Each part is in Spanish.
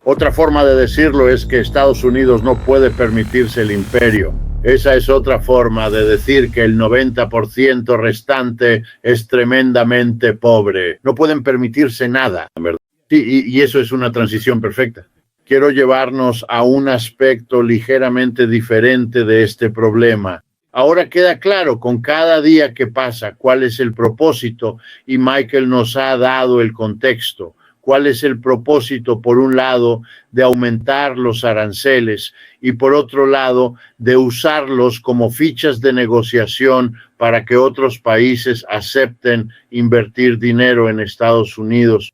Otra forma de decirlo es que Estados Unidos no puede permitirse el imperio. Esa es otra forma de decir que el 90% restante es tremendamente pobre. No pueden permitirse nada, ¿verdad? Sí, y eso es una transición perfecta. Quiero llevarnos a un aspecto ligeramente diferente de este problema. Ahora queda claro con cada día que pasa cuál es el propósito, y Michael nos ha dado el contexto. ¿Cuál es el propósito, por un lado, de aumentar los aranceles y, por otro lado, de usarlos como fichas de negociación para que otros países acepten invertir dinero en Estados Unidos?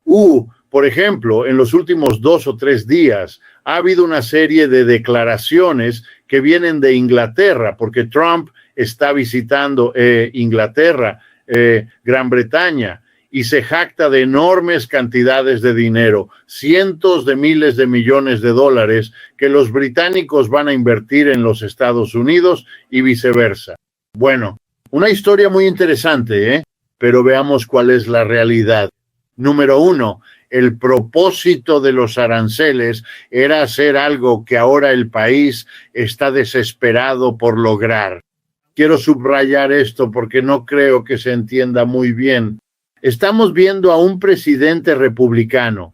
Por ejemplo, en los últimos 2 o 3 días ha habido una serie de declaraciones que vienen de Inglaterra, porque Trump está visitando Inglaterra, Gran Bretaña, y se jacta de enormes cantidades de dinero, cientos de miles de millones de dólares que los británicos van a invertir en los Estados Unidos y viceversa. Bueno, una historia muy interesante, pero veamos cuál es la realidad. Número 1, el propósito de los aranceles era hacer algo que ahora el país está desesperado por lograr. Quiero subrayar esto porque no creo que se entienda muy bien. Estamos viendo a un presidente republicano,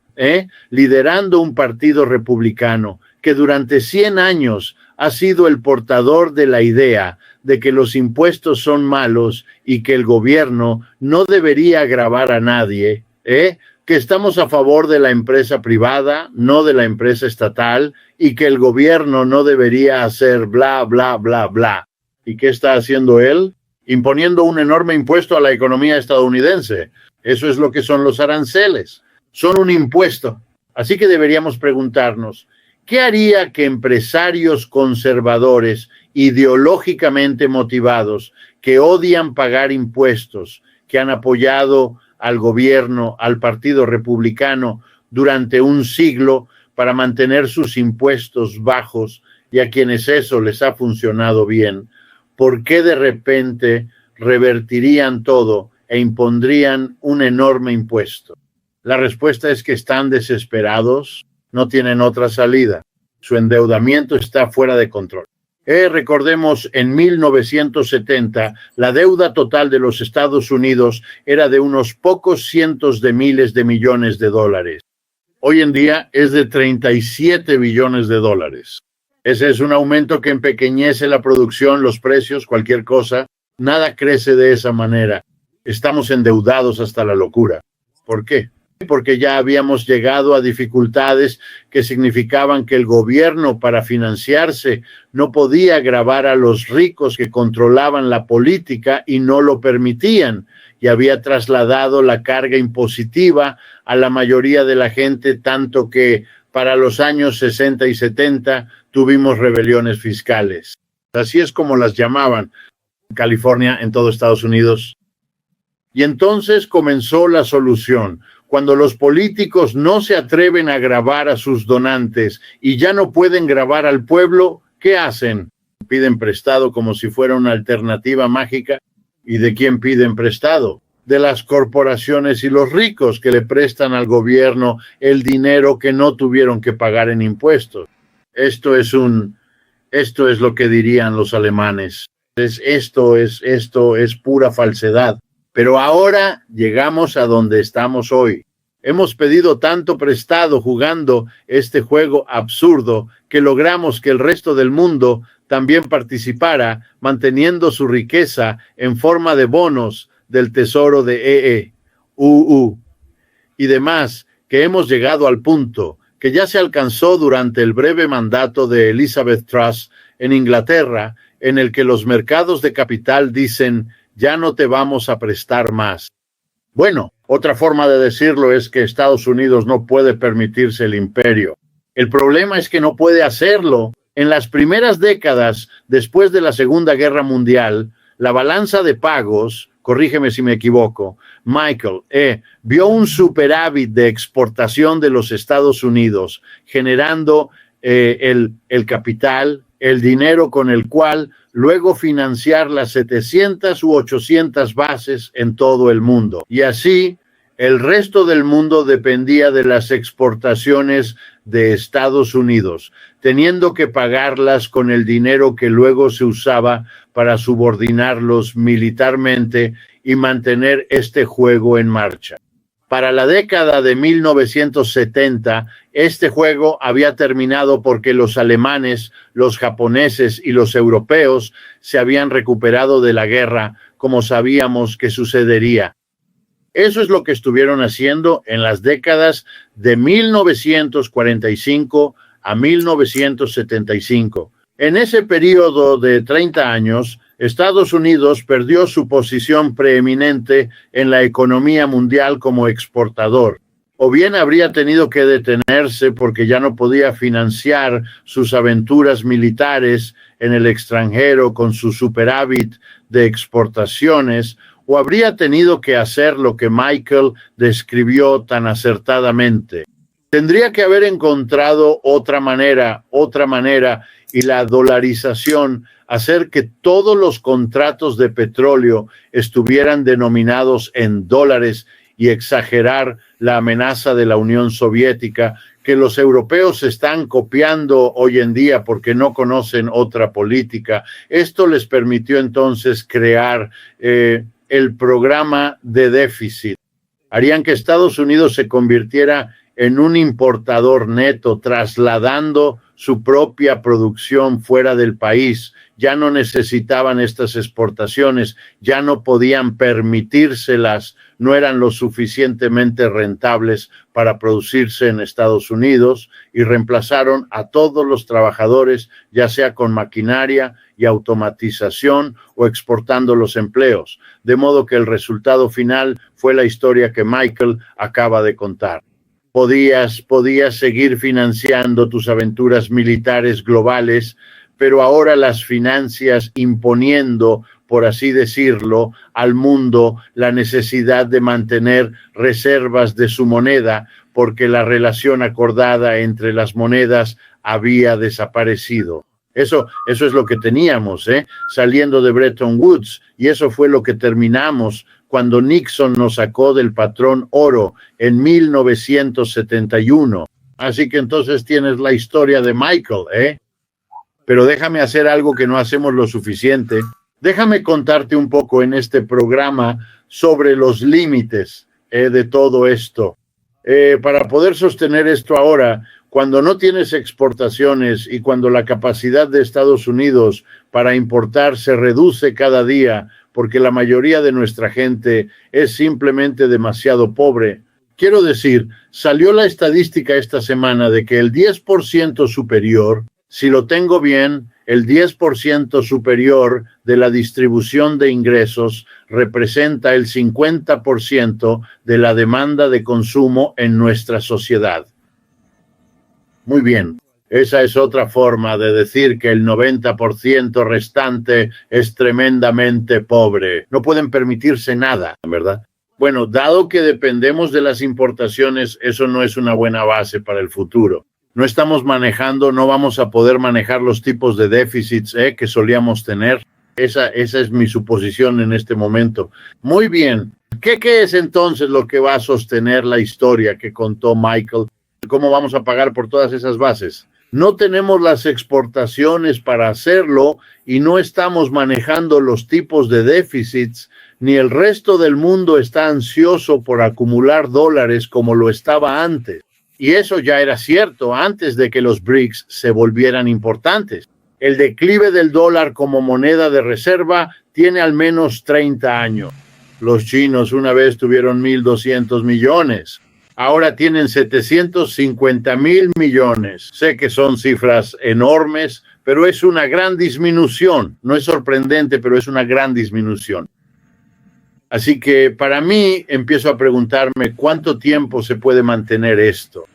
liderando un partido republicano, que durante 100 años ha sido el portador de la idea de que los impuestos son malos y que el gobierno no debería gravar a nadie, que estamos a favor de la empresa privada, no de la empresa estatal, y que el gobierno no debería hacer bla, bla, bla, bla. ¿Y qué está haciendo él? Imponiendo un enorme impuesto a la economía estadounidense. Eso es lo que son los aranceles. Son un impuesto. Así que deberíamos preguntarnos, ¿qué haría que empresarios conservadores, ideológicamente motivados, que odian pagar impuestos, que han apoyado al gobierno, al Partido Republicano durante un siglo para mantener sus impuestos bajos, y a quienes eso les ha funcionado bien, ¿por qué de repente revertirían todo e impondrían un enorme impuesto? La respuesta es que están desesperados, no tienen otra salida. Su endeudamiento está fuera de control. Recordemos, en 1970, la deuda total de los Estados Unidos era de unos pocos cientos de miles de millones de dólares. Hoy en día es de 37 billones de dólares. Ese es un aumento que empequeñece la producción, los precios, cualquier cosa. Nada crece de esa manera. Estamos endeudados hasta la locura. ¿Por qué? Porque ya habíamos llegado a dificultades que significaban que el gobierno, para financiarse, no podía gravar a los ricos que controlaban la política y no lo permitían, y había trasladado la carga impositiva a la mayoría de la gente, tanto que para los años 60 y 70 tuvimos rebeliones fiscales. Así es como las llamaban en California, en todo Estados Unidos. Y entonces comenzó la solución. Cuando los políticos no se atreven a gravar a sus donantes y ya no pueden gravar al pueblo, ¿qué hacen? Piden prestado como si fuera una alternativa mágica. ¿Y de quién piden prestado? De las corporaciones y los ricos, que le prestan al gobierno el dinero que no tuvieron que pagar en impuestos. Esto es lo que dirían los alemanes. Esto es pura falsedad. Pero ahora llegamos a donde estamos hoy. Hemos pedido tanto prestado jugando este juego absurdo que logramos que el resto del mundo también participara, manteniendo su riqueza en forma de bonos del tesoro de y demás, que hemos llegado al punto que ya se alcanzó durante el breve mandato de Elizabeth Truss en Inglaterra, en el que los mercados de capital dicen: ya no te vamos a prestar más. Bueno, otra forma de decirlo es que Estados Unidos no puede permitirse el imperio. El problema es que no puede hacerlo. En las primeras décadas, después de la Segunda Guerra Mundial, la balanza de pagos, corrígeme si me equivoco, Michael, vio un superávit de exportación de los Estados Unidos, generando el capital, el dinero con el cual luego financiar las 700 u 800 bases en todo el mundo. Y así El resto del mundo dependía de las exportaciones de Estados Unidos, teniendo que pagarlas con el dinero que luego se usaba para subordinarlos militarmente y mantener este juego en marcha. Para la década de 1970, este juego había terminado porque los alemanes, los japoneses y los europeos se habían recuperado de la guerra, como sabíamos que sucedería. Eso es lo que estuvieron haciendo en las décadas de 1945 a 1975. En ese periodo de 30 años, Estados Unidos perdió su posición preeminente en la economía mundial como exportador. O bien habría tenido que detenerse porque ya no podía financiar sus aventuras militares en el extranjero con su superávit de exportaciones, o habría tenido que hacer lo que Michael describió tan acertadamente. Tendría que haber encontrado otra manera, y la dolarización, hacer que todos los contratos de petróleo estuvieran denominados en dólares y exagerar la amenaza de la Unión Soviética, que los europeos están copiando hoy en día porque no conocen otra política. Esto les permitió entonces crear el programa de déficit. Harían que Estados Unidos se convirtiera en un importador neto, trasladando su propia producción fuera del país. Ya no necesitaban estas exportaciones, ya no podían permitírselas, no eran lo suficientemente rentables para producirse en Estados Unidos, y reemplazaron a todos los trabajadores, ya sea con maquinaria y automatización o exportando los empleos. De modo que el resultado final fue la historia que Michael acaba de contar. Podías seguir financiando tus aventuras militares globales, pero ahora las financias imponiendo, por así decirlo, al mundo la necesidad de mantener reservas de su moneda, porque la relación acordada entre las monedas había desaparecido. Eso es lo que teníamos, saliendo de Bretton Woods, y eso fue lo que terminamos cuando Nixon nos sacó del patrón oro en 1971. Así que entonces tienes la historia de Michael, Pero déjame hacer algo que no hacemos lo suficiente. Déjame contarte un poco en este programa sobre los límites de todo esto. Para poder sostener esto ahora, cuando no tienes exportaciones y cuando la capacidad de Estados Unidos para importar se reduce cada día porque la mayoría de nuestra gente es simplemente demasiado pobre. Quiero decir, salió la estadística esta semana de que el 10% superior, si lo tengo bien, el 10% superior de la distribución de ingresos representa el 50% de la demanda de consumo en nuestra sociedad. Muy bien, esa es otra forma de decir que el 90% restante es tremendamente pobre. No pueden permitirse nada, ¿verdad? Bueno, dado que dependemos de las importaciones, eso no es una buena base para el futuro. No estamos manejando, no vamos a poder manejar los tipos de déficits que solíamos tener. Esa es mi suposición en este momento. Muy bien. ¿Qué es entonces lo que va a sostener la historia que contó Michael? ¿Cómo vamos a pagar por todas esas bases? No tenemos las exportaciones para hacerlo y no estamos manejando los tipos de déficits, ni el resto del mundo está ansioso por acumular dólares como lo estaba antes. Y eso ya era cierto antes de que los BRICS se volvieran importantes. El declive del dólar como moneda de reserva tiene al menos 30 años. Los chinos una vez tuvieron 1.200 millones. Ahora tienen 750.000 millones. Sé que son cifras enormes, pero es una gran disminución. No es sorprendente, pero es una gran disminución. Así que para mí empiezo a preguntarme cuánto tiempo se puede mantener esto.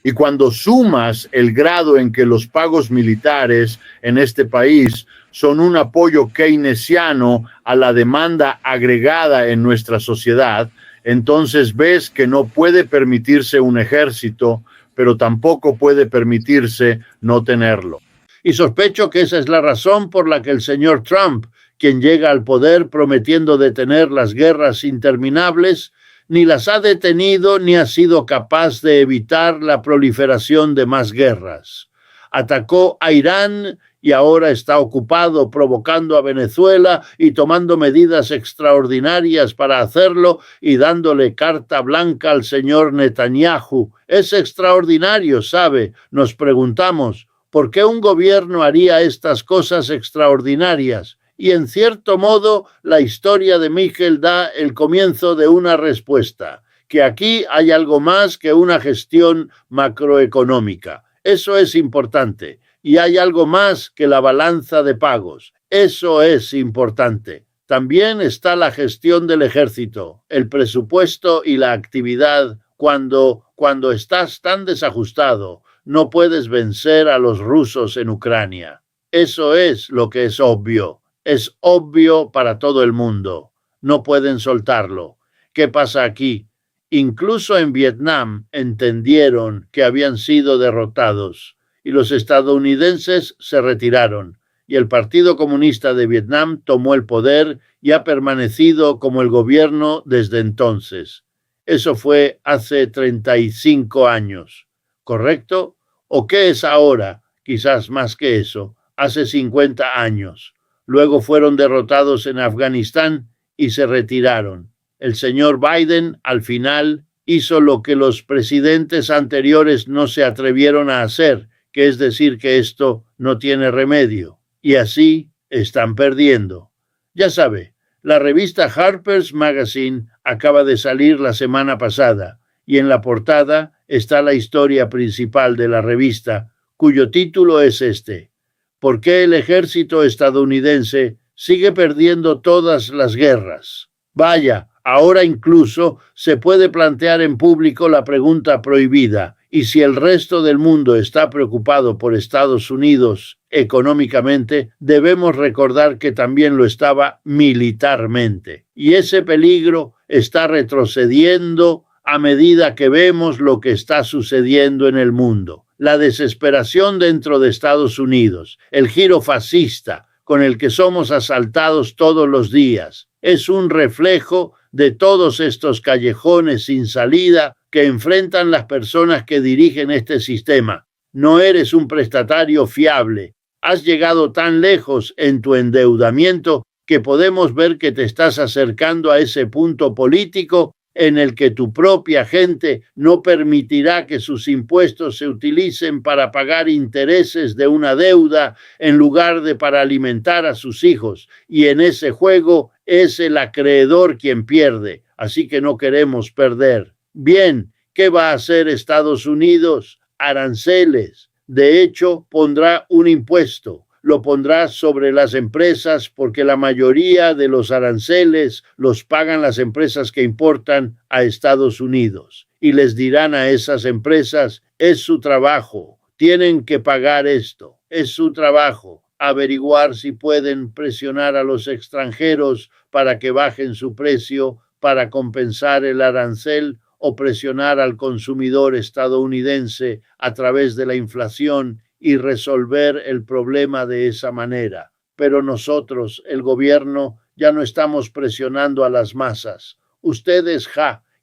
Y cuando sumas el grado en que los pagos militares en este país son un apoyo keynesiano a la demanda agregada en nuestra sociedad, entonces ves que no puede permitirse un ejército, pero tampoco puede permitirse no tenerlo. Y sospecho que esa es la razón por la que el señor Trump, quien llega al poder prometiendo detener las guerras interminables, ni las ha detenido ni ha sido capaz de evitar la proliferación de más guerras. Atacó a Irán y ahora está ocupado provocando a Venezuela y tomando medidas extraordinarias para hacerlo y dándole carta blanca al señor Netanyahu. Es extraordinario, ¿sabe? Nos preguntamos, ¿por qué un gobierno haría estas cosas extraordinarias? Y en cierto modo, la historia de Michel da el comienzo de una respuesta, que aquí hay algo más que una gestión macroeconómica. Eso es importante. Y hay algo más que la balanza de pagos. Eso es importante. También está la gestión del ejército, el presupuesto y la actividad. Cuando estás tan desajustado, no puedes vencer a los rusos en Ucrania. Eso es lo que es obvio. Es obvio para todo el mundo. No pueden soltarlo. ¿Qué pasa aquí? Incluso en Vietnam entendieron que habían sido derrotados y los estadounidenses se retiraron y el Partido Comunista de Vietnam tomó el poder y ha permanecido como el gobierno desde entonces. Eso fue hace 35 años, ¿correcto? ¿O qué es ahora? Quizás más que eso, hace 50 años. Luego fueron derrotados en Afganistán y se retiraron. El señor Biden, al final, hizo lo que los presidentes anteriores no se atrevieron a hacer, que es decir que esto no tiene remedio. Y así están perdiendo. Ya sabe, la revista Harper's Magazine acaba de salir la semana pasada y en la portada está la historia principal de la revista, cuyo título es este: ¿Por qué el ejército estadounidense sigue perdiendo todas las guerras? Vaya, ahora incluso se puede plantear en público la pregunta prohibida: y si el resto del mundo está preocupado por Estados Unidos económicamente, debemos recordar que también lo estaba militarmente. Y ese peligro está retrocediendo a medida que vemos lo que está sucediendo en el mundo. La desesperación dentro de Estados Unidos, el giro fascista con el que somos asaltados todos los días, es un reflejo de todos estos callejones sin salida que enfrentan las personas que dirigen este sistema. No eres un prestatario fiable. Has llegado tan lejos en tu endeudamiento que podemos ver que te estás acercando a ese punto político en el que tu propia gente no permitirá que sus impuestos se utilicen para pagar intereses de una deuda en lugar de para alimentar a sus hijos. Y en ese juego es el acreedor quien pierde. Así que no queremos perder. Bien, ¿qué va a hacer Estados Unidos? Aranceles. De hecho, pondrá un impuesto. Lo pondrá sobre las empresas porque la mayoría de los aranceles los pagan las empresas que importan a Estados Unidos. Y les dirán a esas empresas, es su trabajo, tienen que pagar esto, es su trabajo, averiguar si pueden presionar a los extranjeros para que bajen su precio para compensar el arancel o presionar al consumidor estadounidense a través de la inflación y resolver el problema de esa manera. Pero nosotros, el gobierno, ya no estamos presionando a las masas. Ustedes,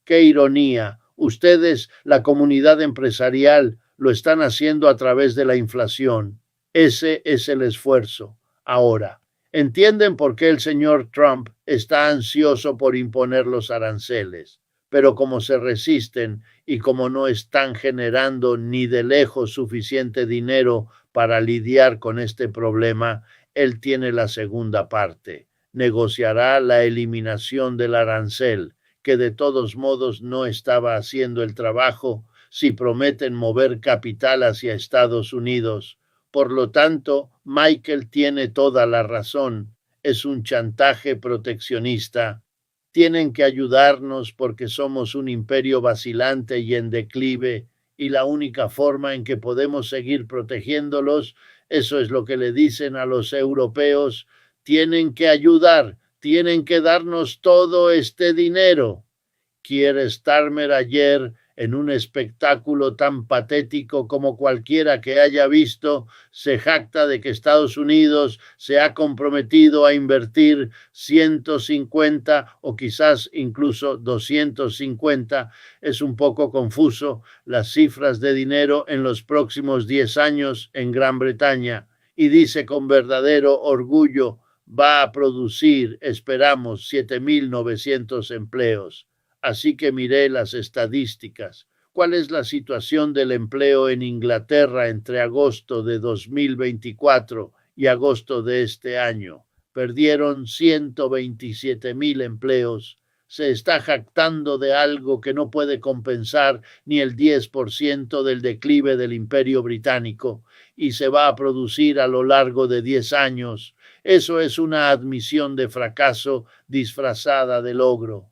qué ironía, ustedes, la comunidad empresarial, lo están haciendo a través de la inflación. Ese es el esfuerzo. Ahora, ¿entienden por qué el señor Trump está ansioso por imponer los aranceles? Pero como se resisten y como no están generando ni de lejos suficiente dinero para lidiar con este problema, él tiene la segunda parte. Negociará la eliminación del arancel, que de todos modos no estaba haciendo el trabajo si prometen mover capital hacia Estados Unidos. Por lo tanto, Michael tiene toda la razón. Es un chantaje proteccionista. Tienen que ayudarnos porque somos un imperio vacilante y en declive, y la única forma en que podemos seguir protegiéndolos, eso es lo que le dicen a los europeos, tienen que ayudar, tienen que darnos todo este dinero. Keir Starmer ayer en un espectáculo tan patético como cualquiera que haya visto, se jacta de que Estados Unidos se ha comprometido a invertir 150 o quizás incluso 250, es un poco confuso, las cifras de dinero en los próximos 10 años en Gran Bretaña, y dice con verdadero orgullo, va a producir, esperamos, 7.900 empleos. Así que miré las estadísticas. ¿Cuál es la situación del empleo en Inglaterra entre agosto de 2024 y agosto de este año? Perdieron 127.000 empleos. Se está jactando de algo que no puede compensar ni el 10% del declive del Imperio Británico y se va a producir a lo largo de 10 años. Eso es una admisión de fracaso disfrazada de logro.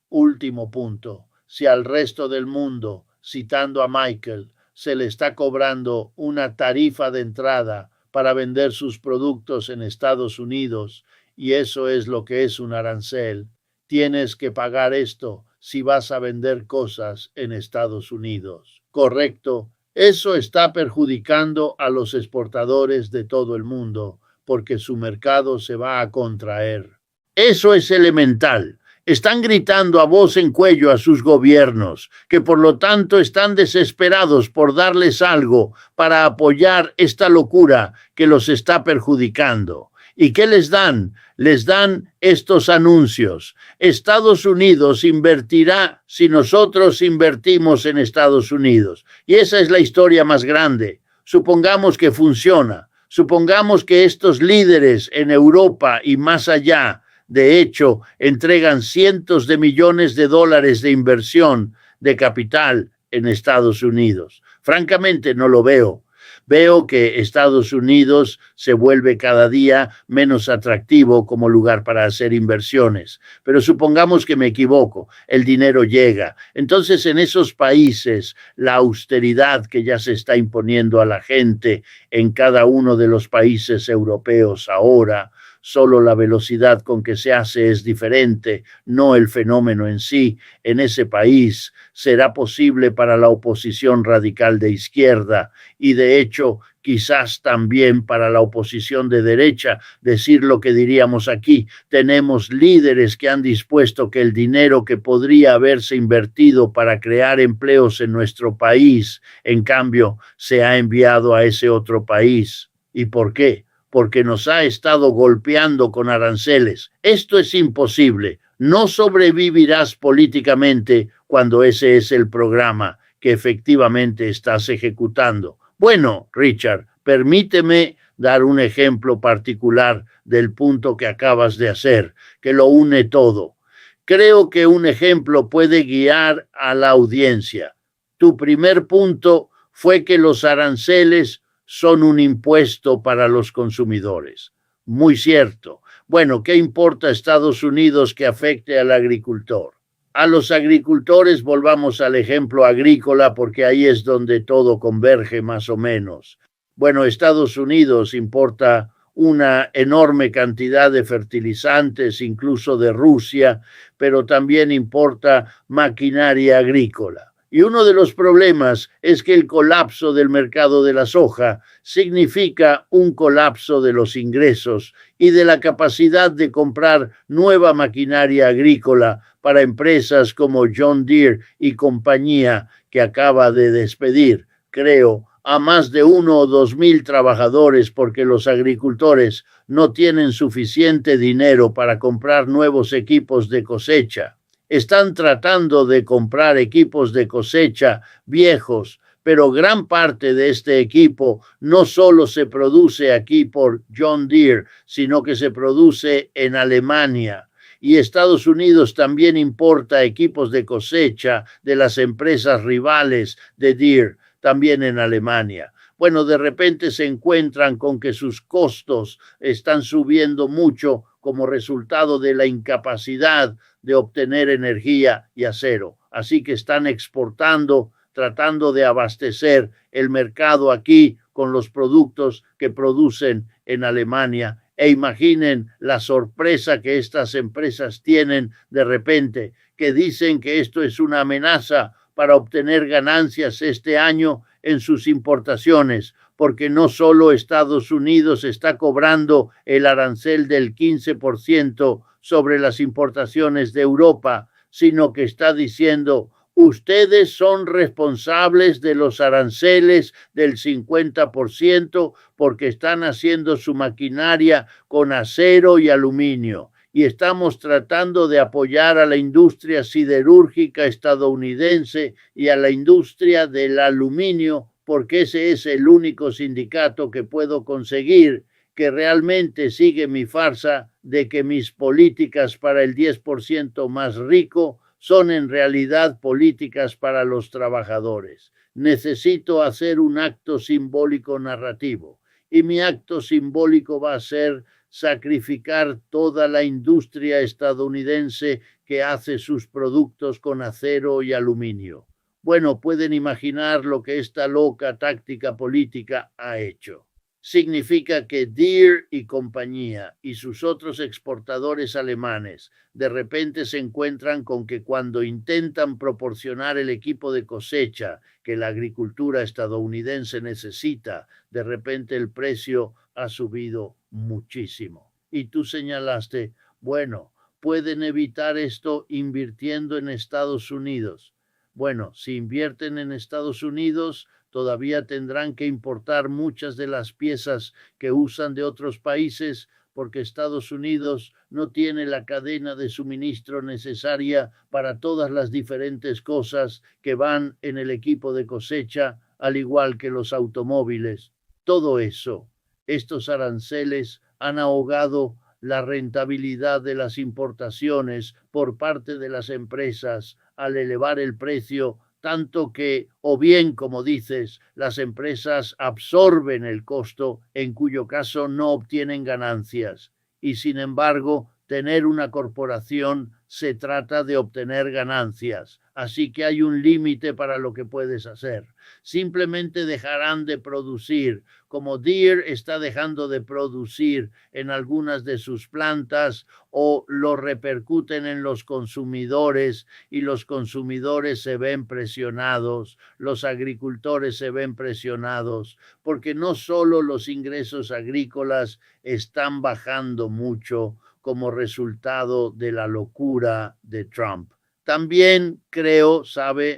Último punto, si al resto del mundo, citando a Michael, se le está cobrando una tarifa de entrada para vender sus productos en Estados Unidos, y eso es lo que es un arancel, tienes que pagar esto si vas a vender cosas en Estados Unidos. Correcto, eso está perjudicando a los exportadores de todo el mundo, porque su mercado se va a contraer. Eso es elemental. Están gritando a voz en cuello a sus gobiernos, que por lo tanto están desesperados por darles algo para apoyar esta locura que los está perjudicando. ¿Y qué les dan? Les dan estos anuncios. Estados Unidos invertirá si nosotros invertimos en Estados Unidos. Y esa es la historia más grande. Supongamos que funciona. Supongamos que estos líderes en Europa y más allá, de hecho, entregan cientos de millones de dólares de inversión de capital en Estados Unidos. Francamente, no lo veo. Veo que Estados Unidos se vuelve cada día menos atractivo como lugar para hacer inversiones. Pero supongamos que me equivoco, el dinero llega. Entonces, en esos países, la austeridad que ya se está imponiendo a la gente en cada uno de los países europeos ahora, solo la velocidad con que se hace es diferente, no el fenómeno en sí. En ese país será posible para la oposición radical de izquierda y de hecho quizás también para la oposición de derecha decir lo que diríamos aquí. Tenemos líderes que han dispuesto que el dinero que podría haberse invertido para crear empleos en nuestro país, en cambio, se ha enviado a ese otro país. ¿Y por qué? Porque nos ha estado golpeando con aranceles. Esto es imposible. No sobrevivirás políticamente cuando ese es el programa que efectivamente estás ejecutando. Bueno, Richard, permíteme dar un ejemplo particular del punto que acabas de hacer, que lo une todo. Creo que un ejemplo puede guiar a la audiencia. Tu primer punto fue que los aranceles son un impuesto para los consumidores. Muy cierto. Bueno, ¿qué importa a Estados Unidos que afecte al agricultor? A los agricultores, volvamos al ejemplo agrícola, porque ahí es donde todo converge más o menos. Bueno, Estados Unidos importa una enorme cantidad de fertilizantes, incluso de Rusia, pero también importa maquinaria agrícola. Y uno de los problemas es que el colapso del mercado de la soja significa un colapso de los ingresos y de la capacidad de comprar nueva maquinaria agrícola para empresas como John Deere y compañía, que acaba de despedir, creo, a más de 1 o 2.000 trabajadores porque los agricultores no tienen suficiente dinero para comprar nuevos equipos de cosecha. Están tratando de comprar equipos de cosecha viejos, pero gran parte de este equipo no solo se produce aquí por John Deere, sino que se produce en Alemania. Y Estados Unidos también importa equipos de cosecha de las empresas rivales de Deere, también en Alemania. Bueno, de repente se encuentran con que sus costos están subiendo mucho como resultado de la incapacidad de obtener energía y acero. Así que están exportando, tratando de abastecer el mercado aquí con los productos que producen en Alemania. E imaginen la sorpresa que estas empresas tienen de repente, que dicen que esto es una amenaza para obtener ganancias este año en sus importaciones, porque no solo Estados Unidos está cobrando el arancel del 15% sobre las importaciones de Europa, sino que está diciendo: ustedes son responsables de los aranceles del 50% porque están haciendo su maquinaria con acero y aluminio. Y estamos tratando de apoyar a la industria siderúrgica estadounidense y a la industria del aluminio, porque ese es el único sindicato que puedo conseguir que realmente sigue mi farsa de que mis políticas para el 10% más rico son en realidad políticas para los trabajadores. Necesito hacer un acto simbólico narrativo, y mi acto simbólico va a ser sacrificar toda la industria estadounidense que hace sus productos con acero y aluminio. Bueno, pueden imaginar lo que esta loca táctica política ha hecho. Significa que Deere y compañía y sus otros exportadores alemanes de repente se encuentran con que cuando intentan proporcionar el equipo de cosecha que la agricultura estadounidense necesita, de repente el precio ha subido muchísimo. Y tú señalaste, bueno, pueden evitar esto invirtiendo en Estados Unidos. Bueno, si invierten en Estados Unidos, todavía tendrán que importar muchas de las piezas que usan de otros países, porque Estados Unidos no tiene la cadena de suministro necesaria para todas las diferentes cosas que van en el equipo de cosecha, al igual que los automóviles. Todo eso, estos aranceles han ahogado la rentabilidad de las importaciones por parte de las empresas al elevar el precio, tanto que, o bien, como dices, las empresas absorben el costo, en cuyo caso no obtienen ganancias. Y sin embargo, tener una corporación se trata de obtener ganancias. Así que hay un límite para lo que puedes hacer. Simplemente dejarán de producir, como Deere está dejando de producir en algunas de sus plantas, o lo repercuten en los consumidores y los consumidores se ven presionados, los agricultores se ven presionados, porque no solo los ingresos agrícolas están bajando mucho como resultado de la locura de Trump. También creo,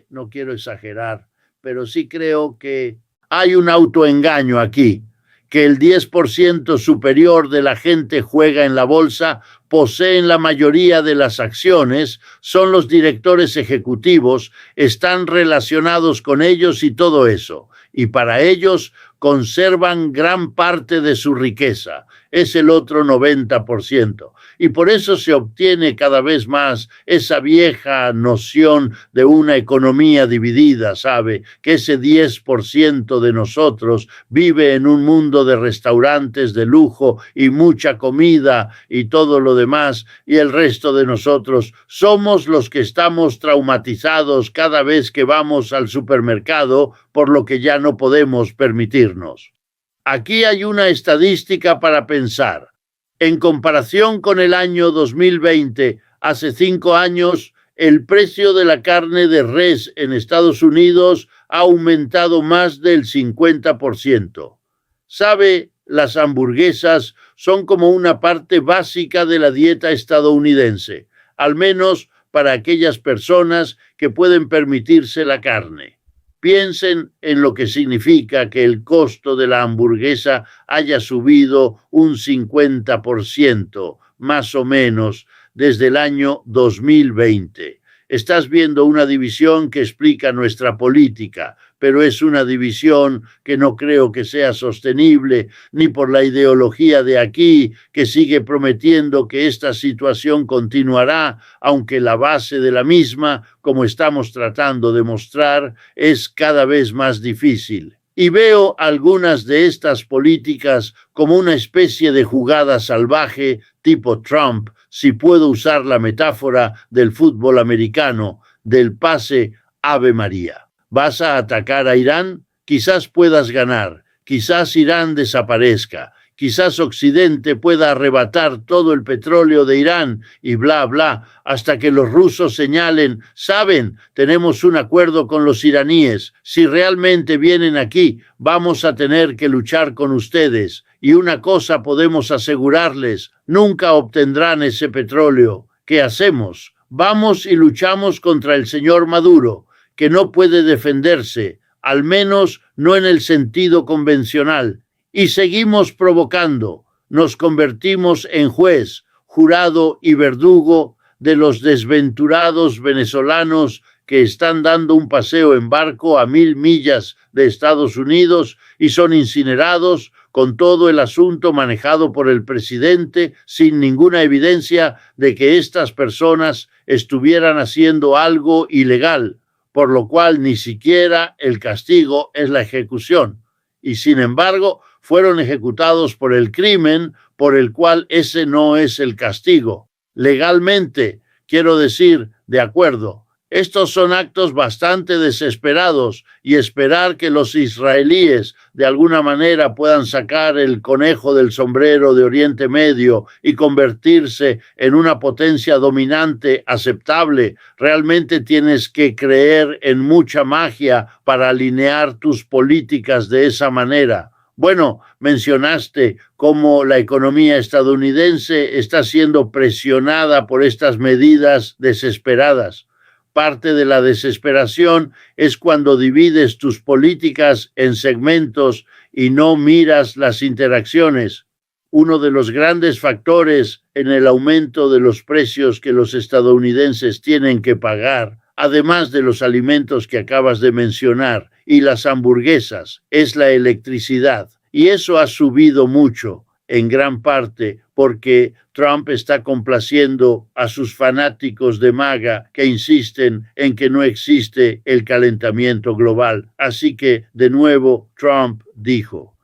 no quiero exagerar, pero sí creo que hay un autoengaño aquí, que el 10% superior de la gente juega en la bolsa, poseen la mayoría de las acciones, son los directores ejecutivos, están relacionados con ellos y todo eso. Y para ellos conservan gran parte de su riqueza. Es el otro 90%. Y por eso se obtiene cada vez más esa vieja noción de una economía dividida, que ese 10% de nosotros vive en un mundo de restaurantes de lujo y mucha comida y todo lo demás, y el resto de nosotros somos los que estamos traumatizados cada vez que vamos al supermercado por lo que ya no podemos permitirnos. Aquí hay una estadística para pensar. En comparación con el año 2020, hace 5 años, el precio de la carne de res en Estados Unidos ha aumentado más del 50%. Las hamburguesas son como una parte básica de la dieta estadounidense, al menos para aquellas personas que pueden permitirse la carne. Piensen en lo que significa que el costo de la hamburguesa haya subido un 50%, más o menos, desde el año 2020. Estás viendo una división que explica nuestra política, pero es una división que no creo que sea sostenible, ni por la ideología de aquí, que sigue prometiendo que esta situación continuará, aunque la base de la misma, como estamos tratando de mostrar, es cada vez más difícil. Y veo algunas de estas políticas como una especie de jugada salvaje tipo Trump, si puedo usar la metáfora del fútbol americano, del pase Ave María. ¿Vas a atacar a Irán? Quizás puedas ganar, quizás Irán desaparezca, Quizás Occidente pueda arrebatar todo el petróleo de Irán y bla, bla, hasta que los rusos señalen, saben, tenemos un acuerdo con los iraníes, si realmente vienen aquí, vamos a tener que luchar con ustedes. Y una cosa podemos asegurarles, nunca obtendrán ese petróleo. ¿Qué hacemos? Vamos y luchamos contra el señor Maduro, que no puede defenderse, al menos no en el sentido convencional. Y seguimos provocando, nos convertimos en juez, jurado y verdugo de los desventurados venezolanos que están dando un paseo en barco a 1000 millas de Estados Unidos y son incinerados con todo el asunto manejado por el presidente sin ninguna evidencia de que estas personas estuvieran haciendo algo ilegal, por lo cual ni siquiera el castigo es la ejecución. Y sin embargo, fueron ejecutados por el crimen por el cual ese no es el castigo. Legalmente, quiero decir, de acuerdo. Estos son actos bastante desesperados y esperar que los israelíes de alguna manera puedan sacar el conejo del sombrero de Oriente Medio y convertirse en una potencia dominante aceptable. Realmente tienes que creer en mucha magia para alinear tus políticas de esa manera. Bueno, mencionaste cómo la economía estadounidense está siendo presionada por estas medidas desesperadas. Parte de la desesperación es cuando divides tus políticas en segmentos y no miras las interacciones. Uno de los grandes factores en el aumento de los precios que los estadounidenses tienen que pagar, además de los alimentos que acabas de mencionar y las hamburguesas, es la electricidad. Y eso ha subido mucho, en gran parte porque Trump está complaciendo a sus fanáticos de MAGA que insisten en que no existe el calentamiento global. Así que, de nuevo, Trump dijo,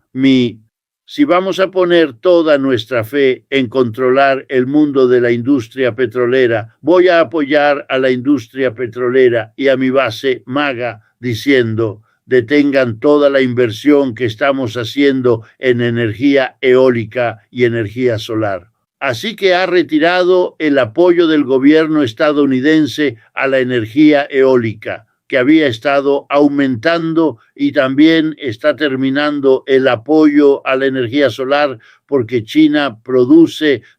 si vamos a poner toda nuestra fe en controlar el mundo de la industria petrolera, voy a apoyar a la industria petrolera y a mi base MAGA diciendo, detengan toda la inversión que estamos haciendo en energía eólica y energía solar. Así que ha retirado el apoyo del gobierno estadounidense a la energía eólica, que había estado aumentando, y también está terminando el apoyo a la energía solar porque China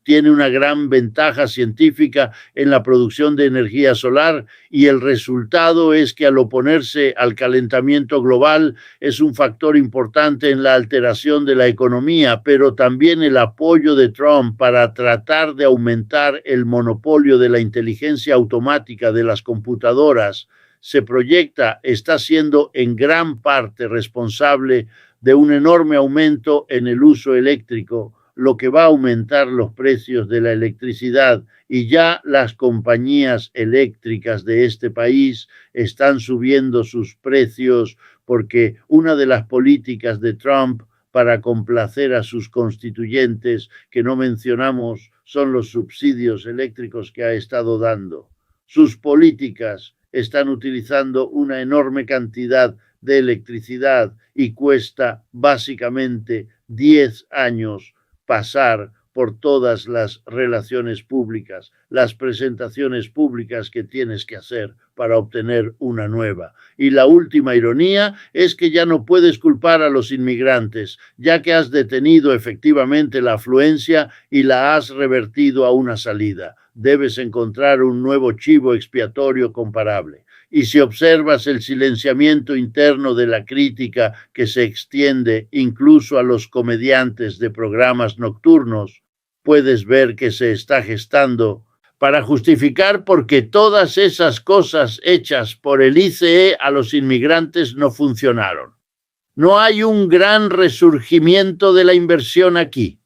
tiene una gran ventaja científica en la producción de energía solar, y el resultado es que al oponerse al calentamiento global es un factor importante en la alteración de la economía, pero también el apoyo de Trump para tratar de aumentar el monopolio de la inteligencia automática de las computadoras se proyecta, está siendo en gran parte responsable de un enorme aumento en el uso eléctrico, lo que va a aumentar los precios de la electricidad, y ya las compañías eléctricas de este país están subiendo sus precios porque una de las políticas de Trump para complacer a sus constituyentes, que no mencionamos, son los subsidios eléctricos que ha estado dando. Sus políticas están utilizando una enorme cantidad de electricidad y cuesta básicamente 10 años pasar por todas las relaciones públicas, las presentaciones públicas que tienes que hacer para obtener una nueva. Y la última ironía es que ya no puedes culpar a los inmigrantes, ya que has detenido efectivamente la afluencia y la has revertido a una salida. Debes encontrar un nuevo chivo expiatorio comparable. Y si observas el silenciamiento interno de la crítica que se extiende incluso a los comediantes de programas nocturnos, puedes ver que se está gestando para justificar por qué todas esas cosas hechas por el ICE a los inmigrantes no funcionaron. No hay un gran resurgimiento de la inversión aquí,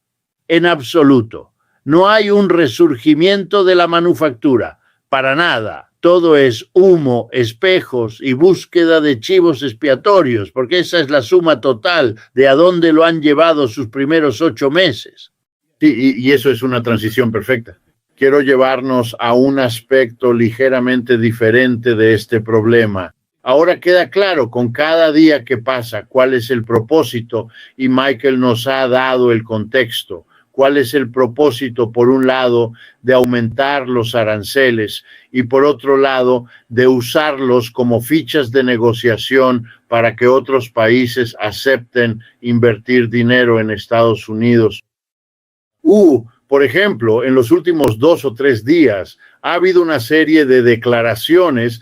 en absoluto. No hay un resurgimiento de la manufactura, para nada. Todo es humo, espejos y búsqueda de chivos expiatorios, porque esa es la suma total de a dónde lo han llevado sus primeros 8 meses. Sí, y eso es una transición perfecta. Quiero llevarnos a un aspecto ligeramente diferente de este problema. Ahora queda claro con cada día que pasa cuál es el propósito y Michael nos ha dado el contexto. ¿Cuál es el propósito, por un lado, de aumentar los aranceles y, por otro lado, de usarlos como fichas de negociación para que otros países acepten invertir dinero en Estados Unidos? Por ejemplo, en los últimos 2 o 3 días ha habido una serie de declaraciones